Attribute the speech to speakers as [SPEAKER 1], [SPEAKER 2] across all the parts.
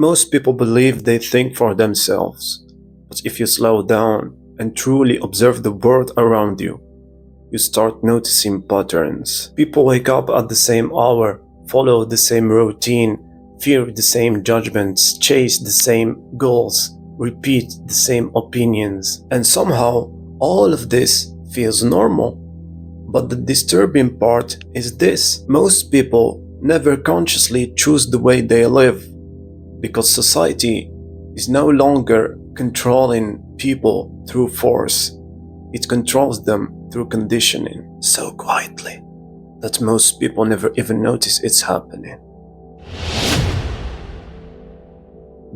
[SPEAKER 1] Most people believe they think for themselves, but if you slow down and truly observe the world around you, you start noticing patterns. People wake up at the same hour, follow the same routine, fear the same judgments, chase the same goals, repeat the same opinions, and somehow all of this feels normal. But the disturbing part is this: most people never consciously choose the way they live, because society is no longer controlling people through force. It controls them through conditioning, so quietly that most people never even notice it's happening.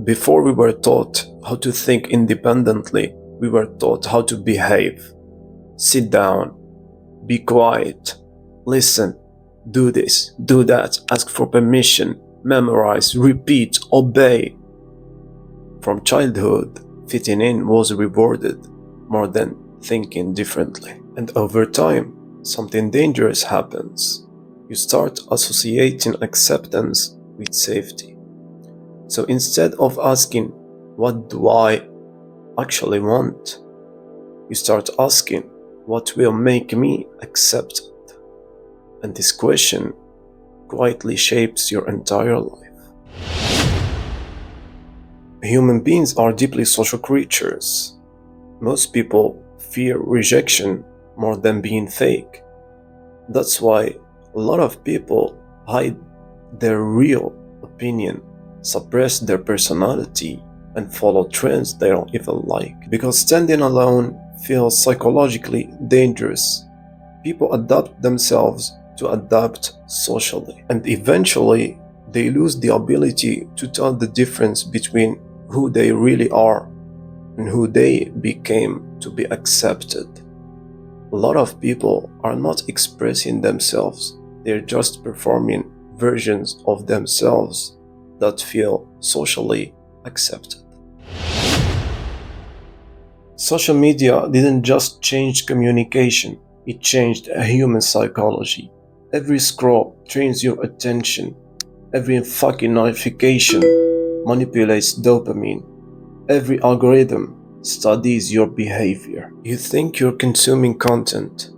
[SPEAKER 1] Before we were taught how to think independently, we were taught how to behave. Sit down, be quiet, listen, do this, do that, ask for permission, memorize, repeat, obey. From childhood, fitting in was rewarded more than thinking differently. And over time, something dangerous happens. You start associating acceptance with safety. So instead of asking, what do I actually want? You start asking, what will make me accepted? And this question quietly shapes your entire life. Human beings are deeply social creatures. Most people fear rejection more than being fake. That's why a lot of people hide their real opinion, suppress their personality, and follow trends they don't even like. Because standing alone feels psychologically dangerous. People adapt themselves to adapt socially, and eventually they lose the ability to tell the difference between who they really are and who they became to be accepted. A lot of people are not expressing themselves, they're just performing versions of themselves that feel socially accepted. Social media didn't just change communication, it changed human psychology. Every scroll trains your attention. Every fucking notification manipulates dopamine. Every algorithm studies your behavior. You think you're consuming content,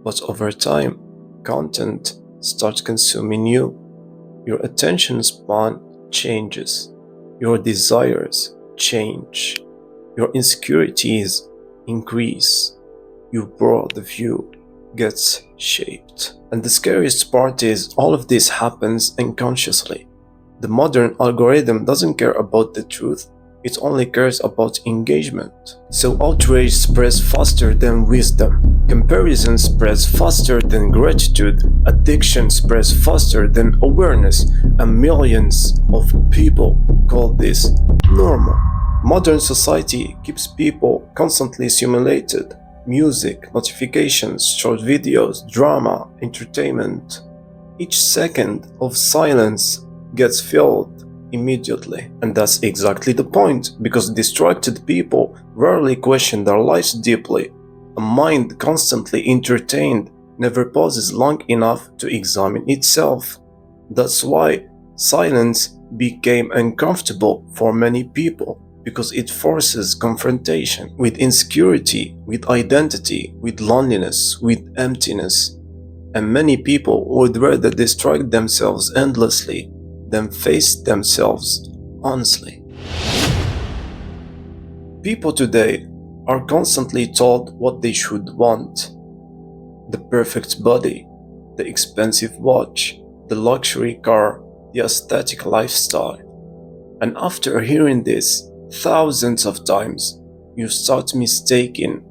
[SPEAKER 1] but over time, content starts consuming you. Your attention span changes. Your desires change. Your insecurities increase. Your broad view gets shaped. And the scariest part is all of this happens unconsciously. The modern algorithm doesn't care about the truth, it only cares about engagement. So outrage spreads faster than wisdom, comparison spreads faster than gratitude, addiction spreads faster than awareness, and millions of people call this normal. Modern society keeps people constantly stimulated. Music, notifications, short videos, drama, entertainment. Each second of silence gets filled immediately. And that's exactly the point, because distracted people rarely question their lives deeply. A mind constantly entertained never pauses long enough to examine itself. That's why silence became uncomfortable for many people, because it forces confrontation with insecurity, with identity, with loneliness, with emptiness. And many people would rather distract themselves endlessly than face themselves honestly. People today are constantly told what they should want: the perfect body, the expensive watch, the luxury car, the aesthetic lifestyle. And after hearing this thousands of times, you start mistaking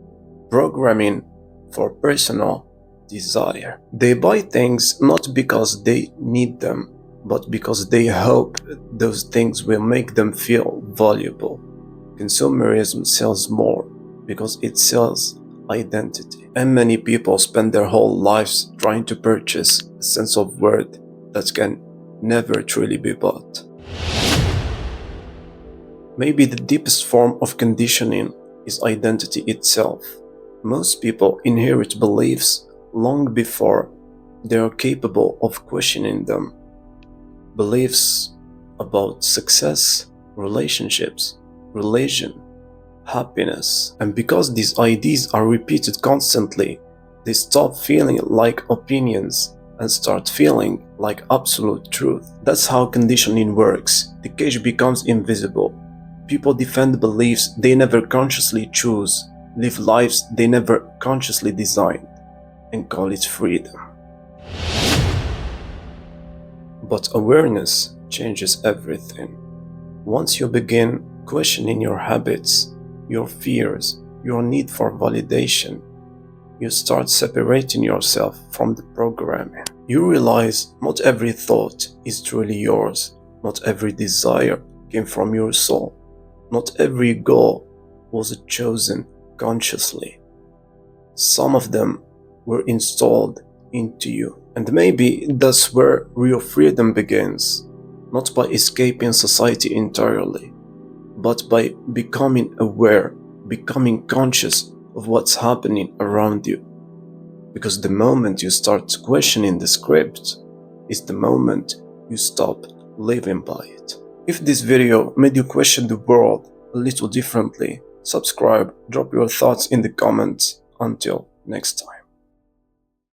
[SPEAKER 1] programming for personal desire. They buy things not because they need them, but because they hope those things will make them feel valuable. Consumerism sells more because it sells identity. And many people spend their whole lives trying to purchase a sense of worth that can never truly be bought. Maybe the deepest form of conditioning is identity itself. Most people inherit beliefs long before they are capable of questioning them. Beliefs about success, relationships, religion, happiness. And because these ideas are repeated constantly, they stop feeling like opinions and start feeling like absolute truth. That's how conditioning works. The cage becomes invisible. People defend beliefs they never consciously choose, live lives they never consciously designed, and call it freedom. But awareness changes everything. Once you begin questioning your habits, your fears, your need for validation, you start separating yourself from the programming. You realize not every thought is truly yours, not every desire came from your soul, not every goal was chosen consciously. Some of them were installed into you. And maybe that's where real freedom begins, not by escaping society entirely, but by becoming aware, becoming conscious of what's happening around you. Because the moment you start questioning the script is the moment you stop living by it. If this video made you question the world a little differently, subscribe, drop your thoughts in the comments. Until next time.